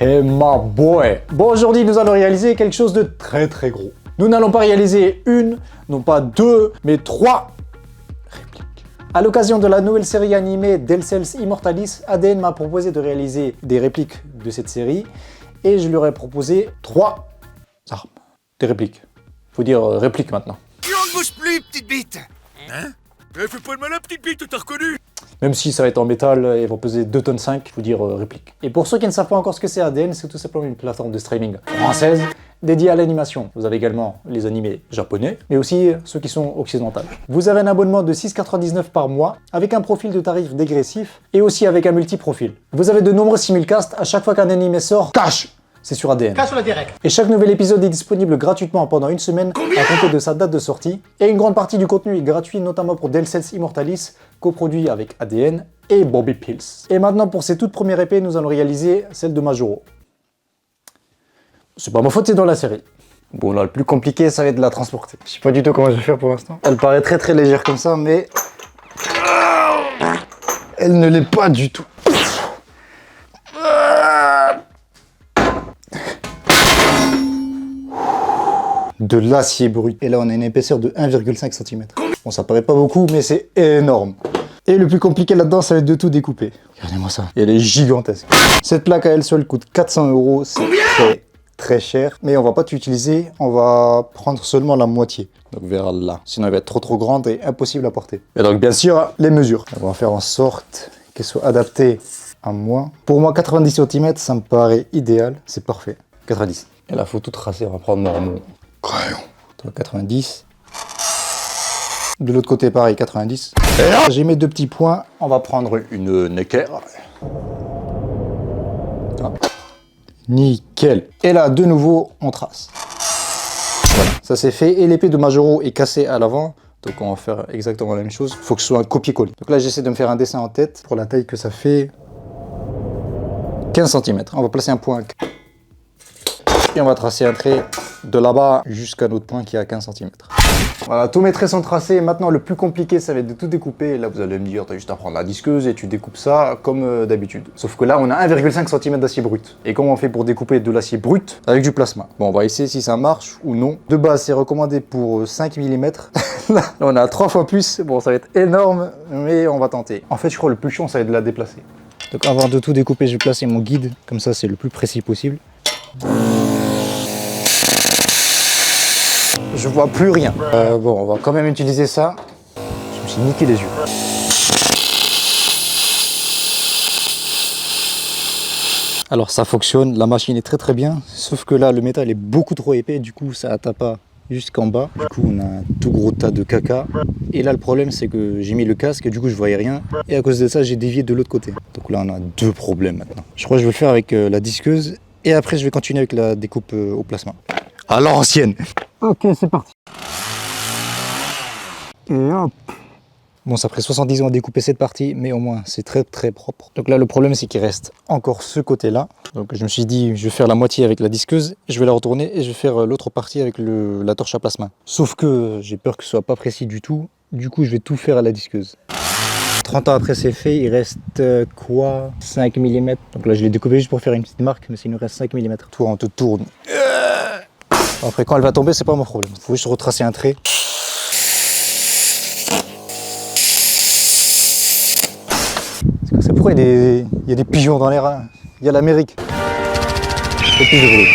Hey my boy. Bon, aujourd'hui, nous allons réaliser quelque chose de très gros. Nous n'allons pas réaliser une, non pas deux, mais 3 répliques. À l'occasion de la nouvelle série animée Deus Ex Immortalis, ADN m'a proposé de réaliser des répliques de cette série et je lui aurais proposé 3 armes. Des répliques. Faut dire réplique maintenant. Tu en bouge plus, petite bite. Hein? Fais pas de mal à petite bite, t'as reconnu? Même si ça va être en métal et va peser 2,5 tonnes, faut dire réplique. Et pour ceux qui ne savent pas encore ce que c'est ADN, c'est tout simplement une plateforme de streaming française dédiée à l'animation. Vous avez également les animés japonais, mais aussi ceux qui sont occidentaux. Vous avez un abonnement de 6,99 par mois, avec un profil de tarif dégressif, et aussi avec un multi-profil. Vous avez de nombreux simulcasts, à chaque fois qu'un animé sort, cash! C'est sur ADN. Cash sur la direct. Et chaque nouvel épisode est disponible gratuitement pendant une semaine à compter de sa date de sortie. Et une grande partie du contenu est gratuit, notamment pour Deus Ex Immortalis, coproduit avec ADN et Bobby Pills. Et maintenant, pour ces toutes premières épées, nous allons réaliser celle de Majuro. C'est pas ma faute, c'est dans la série. Bon, là, le plus compliqué, ça va être de la transporter. Je sais pas du tout comment je vais faire pour l'instant. Elle paraît très légère comme ça, mais elle ne l'est pas du tout. De l'acier brut. Et là, on a une épaisseur de 1,5 cm. Bon, ça paraît pas beaucoup, mais c'est énorme. Et le plus compliqué là-dedans, ça va être de tout découper. Regardez-moi ça. Et elle est gigantesque. Cette plaque à elle seule coûte 400 €. C'est très cher. Mais on va pas tout utiliser. On va prendre seulement la moitié. Donc vers là. Sinon, elle va être trop grande et impossible à porter. Et donc, bien sûr, les mesures. On va faire en sorte qu'elles soient adaptées à moi. Pour moi, 90 cm, ça me paraît idéal. C'est parfait. 90. Et là, faut tout tracer. On va prendre mon crayon. 90. De l'autre côté, pareil, 90. Et là, j'ai mes 2 petits points. On va prendre une Necker. Ah. Nickel. Et là, de nouveau, on trace. Voilà, ça c'est fait. Et l'épée de Majuro est cassée à l'avant. Donc on va faire exactement la même chose. Il faut que ce soit un copier-coller. Donc là, j'essaie de me faire un dessin en tête pour la taille que ça fait. 15 cm. On va placer un point. Et on va tracer un trait de là-bas jusqu'à notre point qui est à 15 cm. Voilà, tous mes traits sont tracés. Maintenant, le plus compliqué, ça va être de tout découper. Et là, vous allez me dire, t'as juste à prendre la disqueuse et tu découpes ça comme d'habitude. Sauf que là, on a 1,5 cm d'acier brut. Et comment on fait pour découper de l'acier brut avec du plasma? Bon, on va essayer si ça marche ou non. De base, c'est recommandé pour 5 mm. Là, on a 3 fois plus. Bon, ça va être énorme, mais on va tenter. En fait, je crois que le plus chiant, ça va être de la déplacer. Donc, avant de tout découper, je vais placer mon guide. Comme ça, c'est le plus précis possible. Je vois plus rien. Bon, on va quand même utiliser ça. Je me suis niqué les yeux. Alors ça fonctionne, la machine est très bien. Sauf que là, le métal est beaucoup trop épais. Du coup, ça tape pas jusqu'en bas. Du coup, on a un tout gros tas de caca. Et là, le problème, c'est que j'ai mis le casque et du coup, je voyais rien. Et à cause de ça, j'ai dévié de l'autre côté. Donc là, on a 2 problèmes maintenant. Je crois que je vais le faire avec la disqueuse. Et après, je vais continuer avec la découpe au plasma. À l'ancienne. Ok, c'est parti. Et hop. Bon, ça a pris 70 ans à découper cette partie, mais au moins, c'est très propre. Donc là, le problème, c'est qu'il reste encore ce côté-là. Donc je me suis dit, je vais faire la moitié avec la disqueuse, je vais la retourner et je vais faire l'autre partie avec la torche à plasma. Sauf que j'ai peur que ce soit pas précis du tout. Du coup, je vais tout faire à la disqueuse. 30 ans après c'est fait, il reste quoi? 5 mm. Donc là, je l'ai découpé juste pour faire une petite marque, mais il nous reste 5 mm. Toi, on te tourne. Après, quand elle va tomber, c'est pas mon problème. Il faut juste retracer un trait. C'est pourquoi il y a des pigeons dans l'air. Il y a l'Amérique. C'est plus de bruit.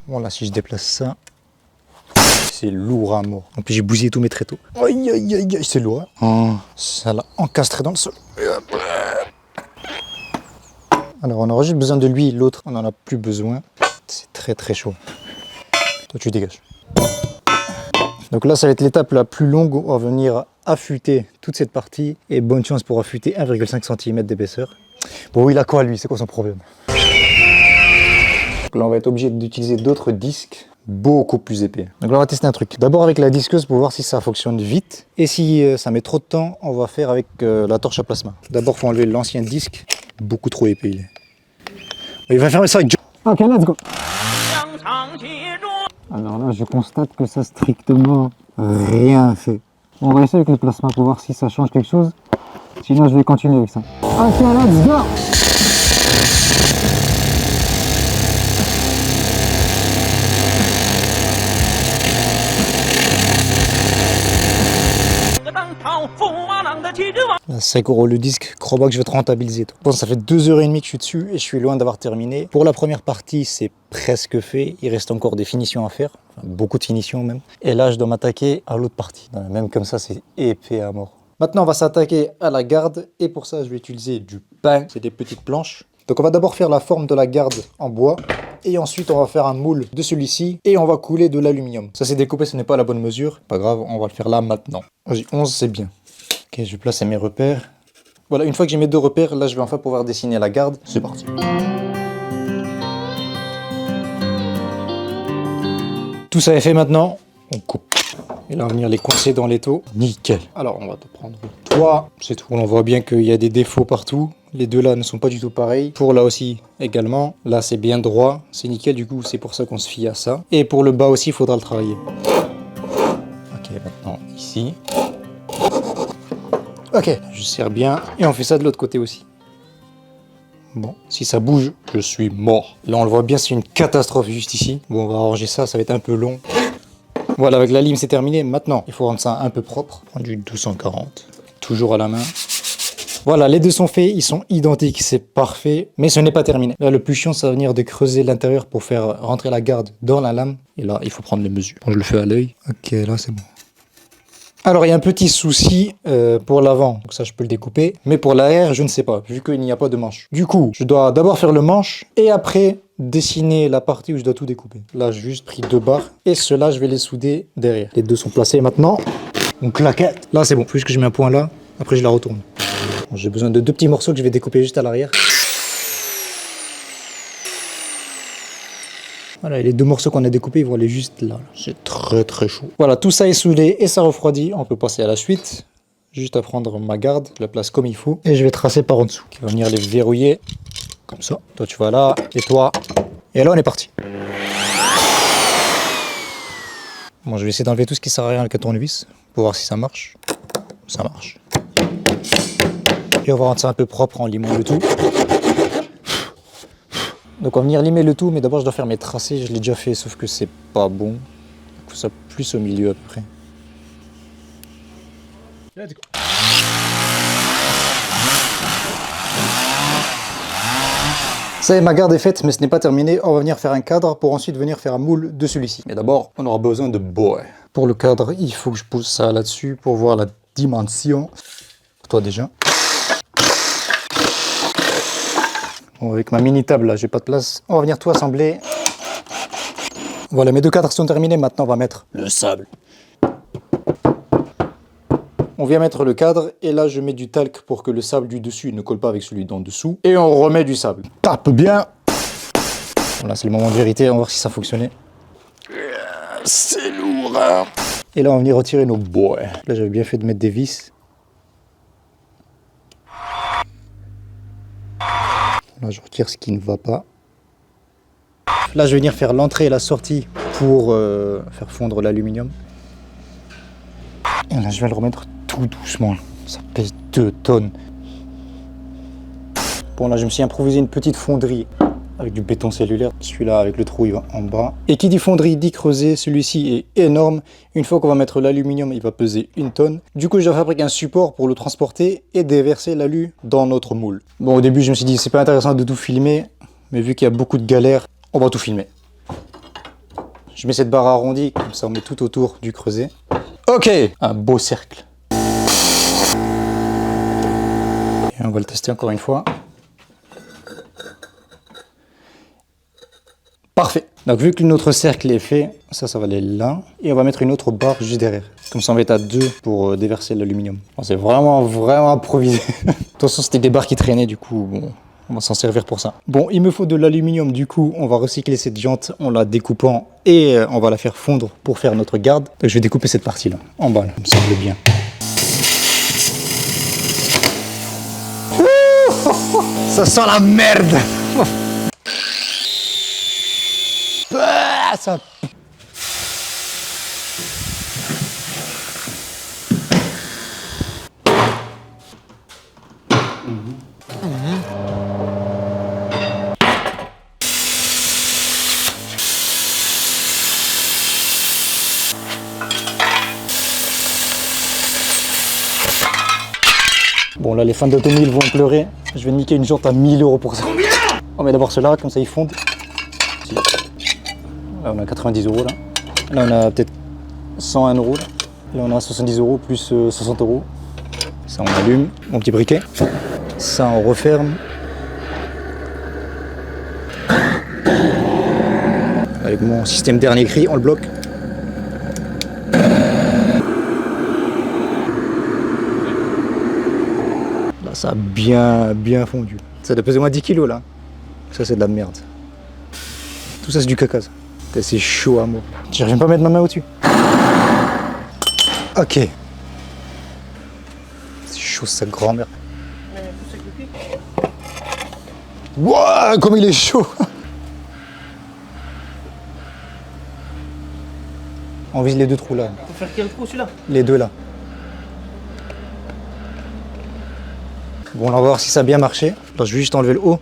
Bon, là, si je déplace ça, c'est lourd à mort. En plus, j'ai bousillé tous mes tréteaux. Aïe, c'est lourd. Hein. Ça l'a encastré dans le sol. Alors, on aura juste besoin de lui. L'autre, on n'en a plus besoin. C'est très chaud. Toi, tu dégages. Donc là, ça va être l'étape la plus longue où on va venir affûter toute cette partie. Et bonne chance pour affûter 1,5 cm d'épaisseur. Bon, il a quoi, lui? C'est quoi son problème? Donc là, on va être obligé d'utiliser d'autres disques beaucoup plus épais. Donc là, on va tester un truc. D'abord avec la disqueuse pour voir si ça fonctionne vite. Et si ça met trop de temps, on va faire avec la torche à plasma. D'abord, il faut enlever l'ancien disque. Beaucoup trop épais, il est. Il va fermer ça avec... Ok, let's go. Alors là, je constate que ça strictement rien fait. On va essayer avec le plasma pour voir si ça change quelque chose. Sinon, je vais continuer avec ça. Ok, let's go. À 5 € le disque, crois pas que je vais te rentabiliser. Toi. Bon, ça fait 2h30 que je suis dessus et je suis loin d'avoir terminé. Pour la première partie, c'est presque fait. Il reste encore des finitions à faire. Enfin, beaucoup de finitions même. Et là, je dois m'attaquer à l'autre partie. Même comme ça, c'est épais à mort. Maintenant, on va s'attaquer à la garde. Et pour ça, je vais utiliser du pain. C'est des petites planches. Donc, on va d'abord faire la forme de la garde en bois. Et ensuite, on va faire un moule de celui-ci. Et on va couler de l'aluminium. Ça, c'est découpé, ce n'est pas la bonne mesure. Pas grave, on va le faire là maintenant. Vas-y, 11, c'est bien. Ok, je vais placer mes repères. Voilà, une fois que j'ai mes 2 repères, là je vais enfin pouvoir dessiner la garde. C'est parti. Tout ça est fait maintenant, on coupe. Et là on va venir les coincer dans l'étau. Nickel. Alors on va te prendre le toit, c'est tout. On voit bien qu'il y a des défauts partout. Les deux là ne sont pas du tout pareils. Pour là aussi également. Là c'est bien droit, c'est nickel du coup, c'est pour ça qu'on se fie à ça. Et pour le bas aussi, il faudra le travailler. Ok, maintenant ici. Ok, je serre bien et on fait ça de l'autre côté aussi. Bon, si ça bouge, je suis mort. Là, on le voit bien, c'est une catastrophe juste ici. Bon, on va arranger ça, ça va être un peu long. Voilà, avec la lime, c'est terminé. Maintenant, il faut rendre ça un peu propre. Prendre du 240, toujours à la main. Voilà, les deux sont faits, ils sont identiques, c'est parfait. Mais ce n'est pas terminé. Là, le plus chiant, ça va venir de creuser l'intérieur pour faire rentrer la garde dans la lame. Et là, il faut prendre les mesures. Bon, je le fais à l'œil. Ok, là, c'est bon. Alors, il y a un petit souci pour l'avant, donc ça je peux le découper, mais pour l'arrière, je ne sais pas, vu qu'il n'y a pas de manche. Du coup, je dois d'abord faire le manche et après dessiner la partie où je dois tout découper. Là, j'ai juste pris 2 barres et ceux-là, je vais les souder derrière. Les deux sont placés maintenant. On claquette. Là, c'est bon, puisque je mets un point là, après je la retourne. Bon, j'ai besoin de 2 petits morceaux que je vais découper juste à l'arrière. Voilà, et les 2 morceaux qu'on a découpés, ils vont aller juste là. C'est très très chaud. Voilà, tout ça est soudé et ça refroidit. On peut passer à la suite. Juste à prendre ma garde, je la place comme il faut. Et je vais tracer par en dessous. Qui va venir les verrouiller. Comme ça. Toi, tu vas là. Et toi. Et là, on est parti. Bon, je vais essayer d'enlever tout ce qui sert à rien avec un tournevis. Pour voir si ça marche. Ça marche. Et on va rendre ça un peu propre en limant le tout. Donc on va venir limer le tout, mais d'abord je dois faire mes tracés, je l'ai déjà fait, sauf que c'est pas bon. Il faut ça plus au milieu à peu près. Let's go. Ça y est, ma garde est faite, mais ce n'est pas terminé. On va venir faire un cadre pour ensuite venir faire un moule de celui-ci. Mais d'abord, on aura besoin de bois. Pour le cadre, il faut que je pose ça là-dessus pour voir la dimension. Toi déjà. Bon, avec ma mini table là, j'ai pas de place. On va venir tout assembler. Voilà, mes 2 cadres sont terminés. Maintenant, on va mettre le sable. On vient mettre le cadre et là, je mets du talc pour que le sable du dessus ne colle pas avec celui d'en dessous. Et on remet du sable. Tape bien. Voilà, c'est le moment de vérité. On va voir si ça fonctionnait. C'est lourd. Hein. Et là, on va venir retirer nos bois. Là, j'avais bien fait de mettre des vis. Là, je retire ce qui ne va pas. Là, je vais venir faire l'entrée et la sortie pour faire fondre l'aluminium. Et là, je vais le remettre tout doucement. Ça pèse 2 tonnes. Bon, là, je me suis improvisé une petite fonderie avec du béton cellulaire. Celui-là, avec le trou, il va en bas. Et qui dit fonderie, dit creuser. Celui-ci est énorme. Une fois qu'on va mettre l'aluminium, il va peser 1 tonne. Du coup, je vais fabriquer un support pour le transporter et déverser l'alu dans notre moule. Bon, au début, je me suis dit, c'est pas intéressant de tout filmer. Mais vu qu'il y a beaucoup de galères, on va tout filmer. Je mets cette barre arrondie, comme ça on met tout autour du creuset. Ok, un beau cercle. Et on va le tester encore une fois. Parfait. Donc vu que notre cercle est fait, ça va aller là. Et on va mettre une autre barre juste derrière. Comme ça on va être à 2 pour déverser l'aluminium. Bon, c'est vraiment improvisé. De toute façon c'était des barres qui traînaient du coup. Bon, on va s'en servir pour ça. Bon, il me faut de l'aluminium, du coup, on va recycler cette jante en la découpant et on va la faire fondre pour faire notre garde. Donc, je vais découper cette partie-là, en bas, là, ça me semble bien. Ça sent la merde. Ça... Bon Bon là les fans d'automobile vont pleurer. Je vais niquer une jante à 1000 € pour ça. On met d'abord cela, comme ça ils fondent. Là on a 90 € là. Là on a peut-être 101 €. Là on a 70 € plus 60 €. Ça on allume, mon petit briquet. Ça on referme. Avec mon système dernier cri, on le bloque. Là ça a bien fondu. Ça doit peser moins 10 kg là. Ça c'est de la merde. Tout ça c'est du caca ça. C'est chaud à mort. Je reviens pas mettre ma main au-dessus. Ok. C'est chaud sa grand-mère. Wouah, comme il est chaud. On vise les deux trous là. Faut faire quel trou celui-là? Les deux là. Bon, on va voir si ça a bien marché. Alors, je vais juste enlever le haut.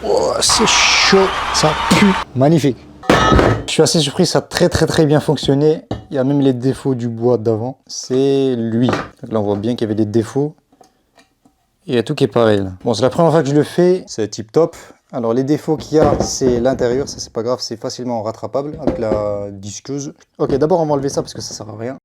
Oh, c'est chaud, ça pue. Magnifique. Je suis assez surpris, ça a très bien fonctionné. Il y a même les défauts du bois d'avant. C'est lui. Donc là, on voit bien qu'il y avait des défauts. Il y a tout qui est pareil là. Bon, c'est la première fois que je le fais. C'est tip top. Alors, les défauts qu'il y a, c'est l'intérieur. Ça, c'est pas grave. C'est facilement rattrapable avec la disqueuse. Ok, d'abord, on va enlever ça parce que ça sert à rien.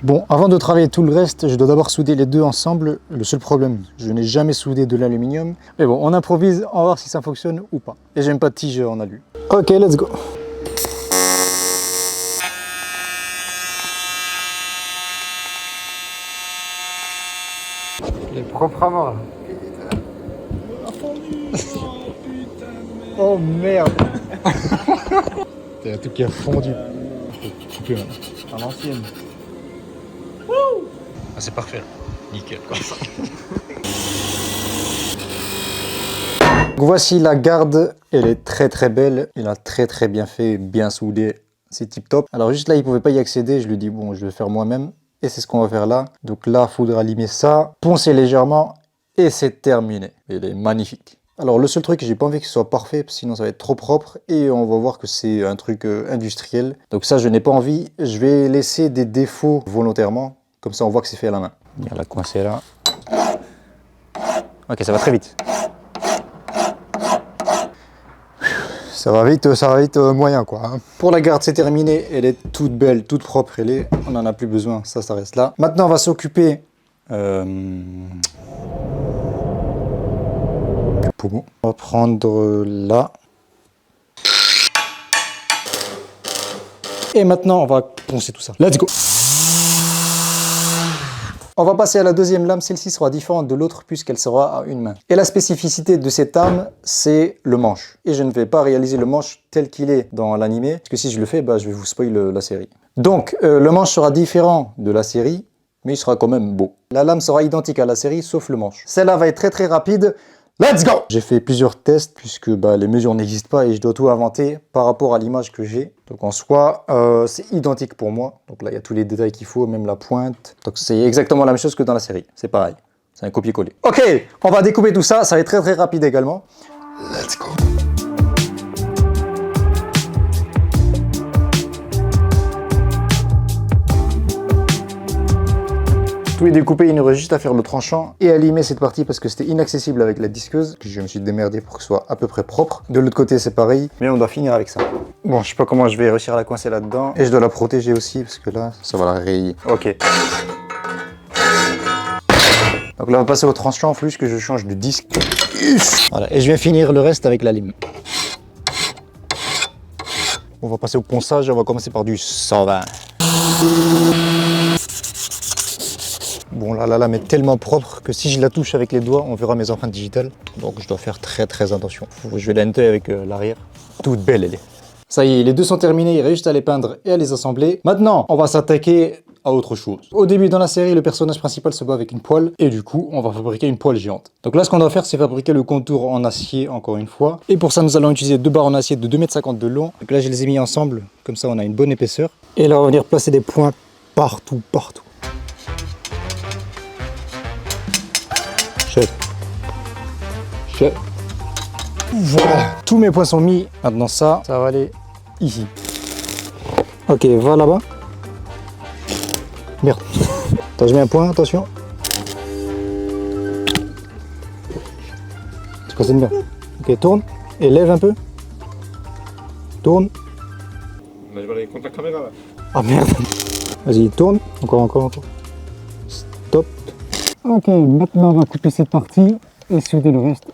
Bon, avant de travailler tout le reste, je dois d'abord souder les deux ensemble. Le seul problème, je n'ai jamais soudé de l'aluminium. Mais bon, on improvise, on va voir si ça fonctionne ou pas. Et j'aime pas de tige en alu. Ok, let's go. Il est propre à mort. Oh merde. Il y a tout qui a fondu. Je peux couper maintenant. À l'ancienne. Ah, c'est parfait, nickel comme ça. Donc voici la garde, elle est très belle, il a très bien fait, bien soudé, c'est tip top. Alors juste là il pouvait pas y accéder, je lui dis bon je vais faire moi-même et c'est ce qu'on va faire là. Donc là il faudra limer ça, poncer légèrement et c'est terminé. Il est magnifique. Alors le seul truc, j'ai pas envie que ce soit parfait, sinon ça va être trop propre et on va voir que c'est un truc industriel. Donc ça je n'ai pas envie, je vais laisser des défauts volontairement. Comme ça, on voit que c'est fait à la main. Il y a la coincée là. Ok, ça va très vite. Ça va vite moyen quoi. Hein. Pour la garde, c'est terminé. Elle est toute belle, toute propre. On n'en a plus besoin. Ça reste là. Maintenant, on va s'occuper du pommeau. On va prendre là. Et maintenant, on va poncer tout ça. Let's go! On va passer à la deuxième lame, celle-ci sera différente de l'autre puisqu'elle sera à une main. Et la spécificité de cette arme, c'est le manche. Et je ne vais pas réaliser le manche tel qu'il est dans l'animé, parce que si je le fais, je vais vous spoiler la série. Donc, le manche sera différent de la série, mais il sera quand même beau. La lame sera identique à la série, sauf le manche. Celle-là va être très rapide. Let's go! J'ai fait plusieurs tests puisque les mesures n'existent pas et je dois tout inventer par rapport à l'image que j'ai. Donc en soi, c'est identique pour moi. Donc là, il y a tous les détails qu'il faut, même la pointe. Donc c'est exactement la même chose que dans la série. C'est pareil. C'est un copier-coller. Ok, on va découper tout ça. Ça va être très rapide également. Let's go! Tout est découpé, il nous reste juste à faire le tranchant et à limer cette partie parce que c'était inaccessible avec la disqueuse. Je me suis démerdé pour que ce soit à peu près propre. De l'autre côté, c'est pareil, mais on doit finir avec ça. Bon, je sais pas comment je vais réussir à la coincer là-dedans. Et je dois la protéger aussi parce que là, ça va la rayer. Ok. Donc là, on va passer au tranchant, plus que je change de disque. Voilà, et je viens finir le reste avec la lime. On va passer au ponçage, on va commencer par du 120. Bon, là, la lame est tellement propre que si je la touche avec les doigts, on verra mes empreintes digitales. Donc je dois faire très attention. Je vais la nettoyer avec l'arrière. Toute belle, elle est. Ça y est, les deux sont terminés, il reste juste à les peindre et à les assembler. Maintenant, on va s'attaquer à autre chose. Au début, dans la série, le personnage principal se bat avec une poêle et du coup, on va fabriquer une poêle géante. Donc là, ce qu'on doit faire, c'est fabriquer le contour en acier, encore une fois. Et pour ça, nous allons utiliser deux barres en acier de 2,50 m de long. Donc là, je les ai mis ensemble, comme ça, on a une bonne épaisseur. Et là, on va venir placer des points partout. Voilà, tous mes points sont mis. Maintenant ça va aller ici. Ok, va là-bas. Merde. Attends, je mets un point, attention. C'est quoi cette merde? Ok, tourne. Et lève un peu. Tourne. Là, je vais aller contre la caméra, là. Ah merde. Vas-y, tourne. Encore. Stop. Ok, maintenant on va couper cette partie et souder le reste.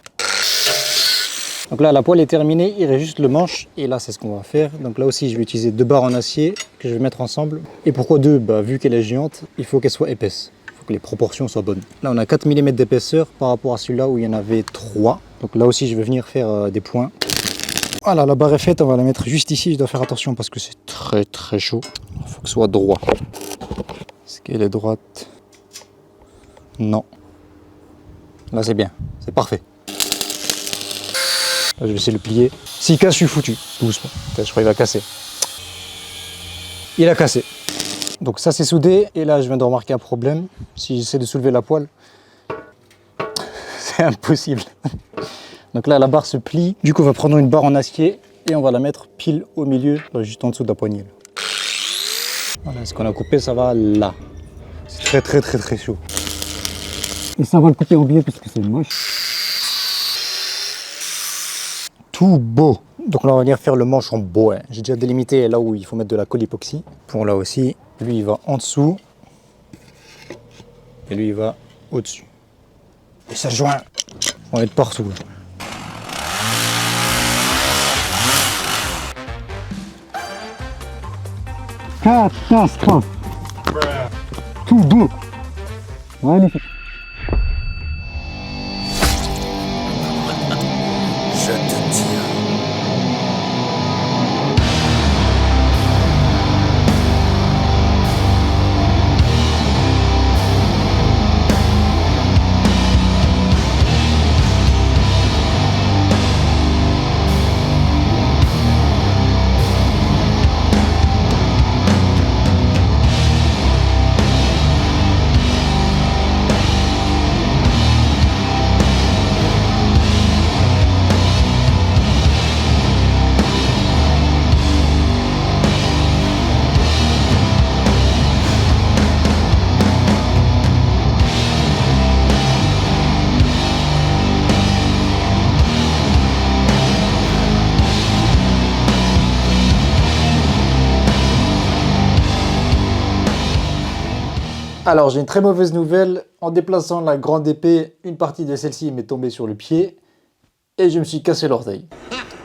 Donc là, la poêle est terminée, il reste juste le manche. Et là, c'est ce qu'on va faire. Donc là aussi, je vais utiliser 2 barres en acier que je vais mettre ensemble. Et pourquoi 2? Bah, vu qu'elle est géante, il faut qu'elle soit épaisse. Il faut que les proportions soient bonnes. Là, on a 4 mm d'épaisseur par rapport à celui-là où il y en avait 3. Donc là aussi, je vais venir faire des points. Voilà, la barre est faite, on va la mettre juste ici. Je dois faire attention parce que c'est très chaud. Il faut que ce soit droit. Est-ce qu'elle est droite? Non. Là, c'est bien. C'est parfait. Là, je vais essayer de le plier. S'il casse, je suis foutu. Doucement. Je crois qu'il va casser. Il a cassé. Donc ça, c'est soudé. Et là, je viens de remarquer un problème. Si j'essaie de soulever la poêle, c'est impossible. Donc là, la barre se plie. Du coup, on va prendre une barre en acier et on va la mettre pile au milieu, là, juste en dessous de la poignée. Là. Voilà, ce qu'on a coupé, ça va là. C'est très chaud. Et ça, on va le couper en biais parce que c'est moche. Tout beau. Donc là, on va venir faire le manche en bois. J'ai déjà délimité là où il faut mettre de la colle époxy. Pour là aussi, lui, il va en dessous. Et lui, il va au-dessus. Et ça joint. On va être partout. Là. Catastrophe. Tout beau. Magnifique. Je te tiens. Alors, j'ai une très mauvaise nouvelle. En déplaçant la grande épée, une partie de celle-ci m'est tombée sur le pied et je me suis cassé l'orteil.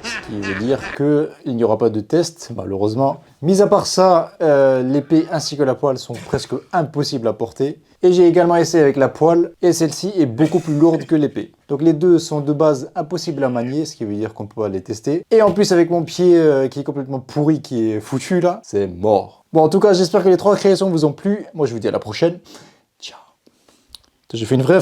Ce qui veut dire qu'il n'y aura pas de test, malheureusement. Mis à part ça, l'épée ainsi que la poêle sont presque impossibles à porter. Et j'ai également essayé avec la poêle et celle-ci est beaucoup plus lourde que l'épée. Donc les deux sont de base impossibles à manier, ce qui veut dire qu'on peut pas les tester. Et en plus avec mon pied qui est complètement pourri, qui est foutu là, c'est mort. Bon, en tout cas, j'espère que les 3 créations vous ont plu. Moi, je vous dis à la prochaine. Ciao. J'ai fait une vraie